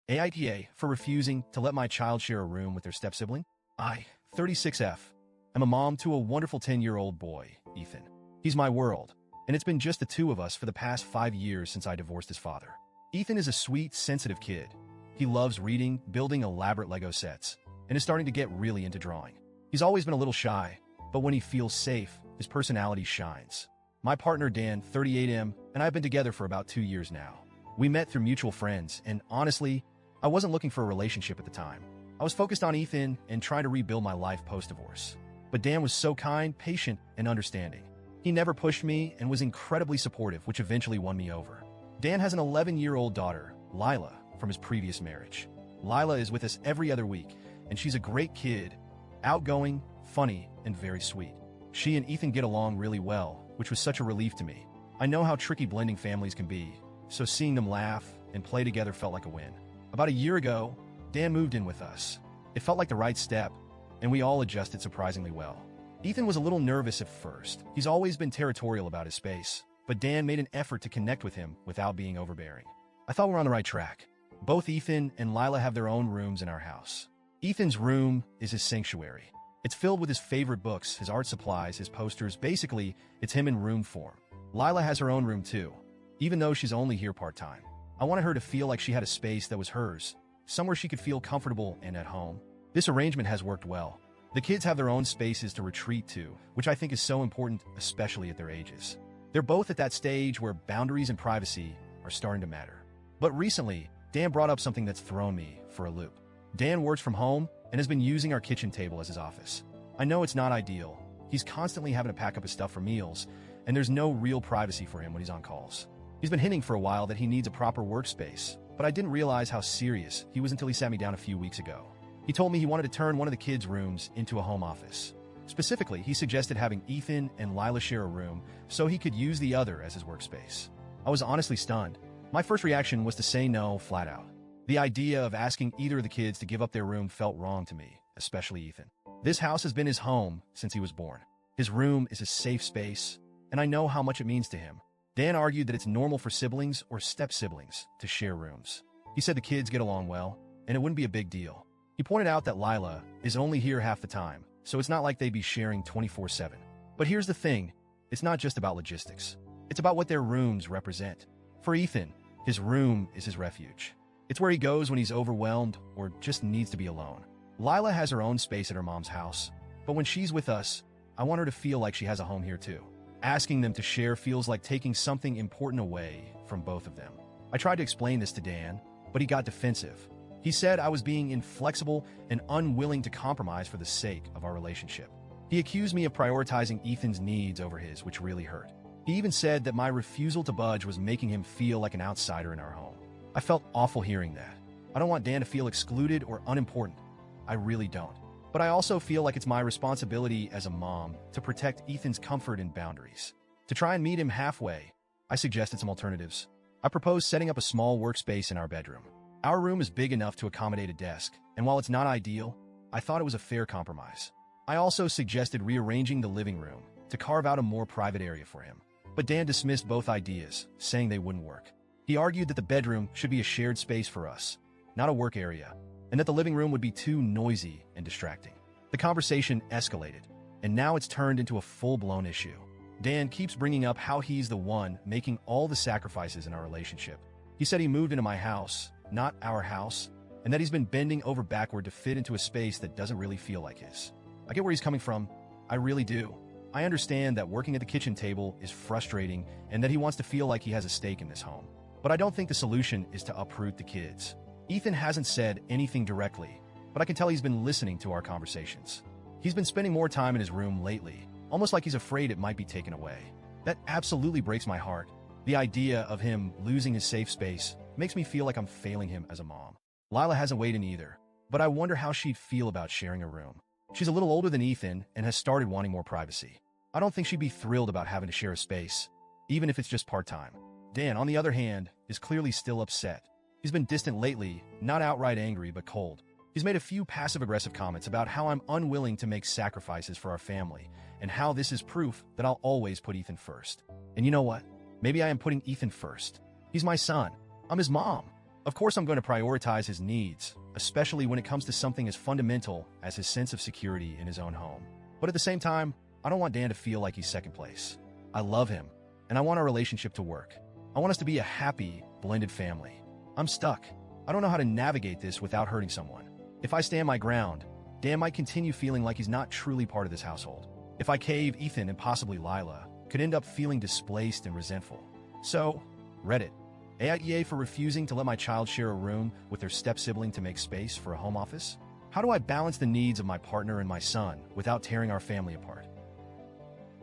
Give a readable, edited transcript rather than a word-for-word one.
AITA for refusing to let my child share a room with their step-sibling? I, 36F, am a mom to a wonderful 10-year-old boy, Ethan. He's my world, and it's been just the two of us for the past 5 years since I divorced his father. Ethan is a sweet, sensitive kid. He loves reading, building elaborate Lego sets, and is starting to get really into drawing. He's always been a little shy, but when he feels safe, his personality shines. My partner Dan, 38M, and I have been together for about 2 years now. We met through mutual friends, and honestly, I wasn't looking for a relationship at the time. I was focused on Ethan and trying to rebuild my life post-divorce. But Dan was so kind, patient, and understanding. He never pushed me and was incredibly supportive, which eventually won me over. Dan has an 11-year-old daughter, Lila, from his previous marriage. Lila is with us every other week, and she's a great kid, outgoing, funny, and very sweet. She and Ethan get along really well, which was such a relief to me. I know how tricky blending families can be, so seeing them laugh and play together felt like a win. About a year ago, Dan moved in with us. It felt like the right step, and we all adjusted surprisingly well. Ethan was a little nervous at first. He's always been territorial about his space, but Dan made an effort to connect with him without being overbearing. I thought we were on the right track. Both Ethan and Lila have their own rooms in our house. Ethan's room is his sanctuary. It's filled with his favorite books, his art supplies, his posters. Basically, it's him in room form. Lila has her own room too, even though she's only here part-time. I wanted her to feel like she had a space that was hers, somewhere she could feel comfortable and at home. This arrangement has worked well. The kids have their own spaces to retreat to, which I think is so important, especially at their ages. They're both at that stage where boundaries and privacy are starting to matter. But recently, Dan brought up something that's thrown me for a loop. Dan works from home and has been using our kitchen table as his office. I know it's not ideal. He's constantly having to pack up his stuff for meals, and there's no real privacy for him when he's on calls. He's been hinting for a while that he needs a proper workspace, but I didn't realize how serious he was until he sat me down a few weeks ago. He told me he wanted to turn one of the kids' rooms into a home office. Specifically, he suggested having Ethan and Lila share a room so he could use the other as his workspace. I was honestly stunned. My first reaction was to say no flat out. The idea of asking either of the kids to give up their room felt wrong to me, especially Ethan. This house has been his home since he was born. His room is his safe space, and I know how much it means to him. Dan argued that it's normal for siblings or step-siblings to share rooms. He said the kids get along well, and it wouldn't be a big deal. He pointed out that Lila is only here half the time, so it's not like they'd be sharing 24/7. But here's the thing, it's not just about logistics. It's about what their rooms represent. For Ethan, his room is his refuge. It's where he goes when he's overwhelmed or just needs to be alone. Lila has her own space at her mom's house, but when she's with us, I want her to feel like she has a home here too. Asking them to share feels like taking something important away from both of them. I tried to explain this to Dan, but he got defensive. He said I was being inflexible and unwilling to compromise for the sake of our relationship. He accused me of prioritizing Ethan's needs over his, which really hurt. He even said that my refusal to budge was making him feel like an outsider in our home. I felt awful hearing that. I don't want Dan to feel excluded or unimportant. I really don't. But I also feel like it's my responsibility as a mom to protect Ethan's comfort and boundaries. To try and meet him halfway, I suggested some alternatives. I proposed setting up a small workspace in our bedroom. Our room is big enough to accommodate a desk, and while it's not ideal, I thought it was a fair compromise. I also suggested rearranging the living room to carve out a more private area for him. But Dan dismissed both ideas, saying they wouldn't work. He argued that the bedroom should be a shared space for us, not a work area, and that the living room would be too noisy and distracting. The conversation escalated, and now it's turned into a full-blown issue. Dan keeps bringing up how he's the one making all the sacrifices in our relationship. He said he moved into my house, not our house, and that he's been bending over backward to fit into a space that doesn't really feel like his. I get where he's coming from. I really do. I understand that working at the kitchen table is frustrating and that he wants to feel like he has a stake in this home. But I don't think the solution is to uproot the kids. Ethan hasn't said anything directly, but I can tell he's been listening to our conversations. He's been spending more time in his room lately, almost like he's afraid it might be taken away. That absolutely breaks my heart. The idea of him losing his safe space makes me feel like I'm failing him as a mom. Lila hasn't weighed in either, but I wonder how she'd feel about sharing a room. She's a little older than Ethan and has started wanting more privacy. I don't think she'd be thrilled about having to share a space, even if it's just part-time. Dan, on the other hand, is clearly still upset. He's been distant lately, not outright angry, but cold. He's made a few passive-aggressive comments about how I'm unwilling to make sacrifices for our family, and how this is proof that I'll always put Ethan first. And you know what? Maybe I am putting Ethan first. He's my son. I'm his mom. Of course, I'm going to prioritize his needs, especially when it comes to something as fundamental as his sense of security in his own home. But at the same time, I don't want Dan to feel like he's second place. I love him, and I want our relationship to work. I want us to be a happy, blended family. I'm stuck. I don't know how to navigate this without hurting someone. If I stand my ground, Dan might continue feeling like he's not truly part of this household. If I cave, Ethan and possibly Lila could end up feeling displaced and resentful. So, Reddit. AITA for refusing to let my child share a room with their step-sibling to make space for a home office? How do I balance the needs of my partner and my son without tearing our family apart?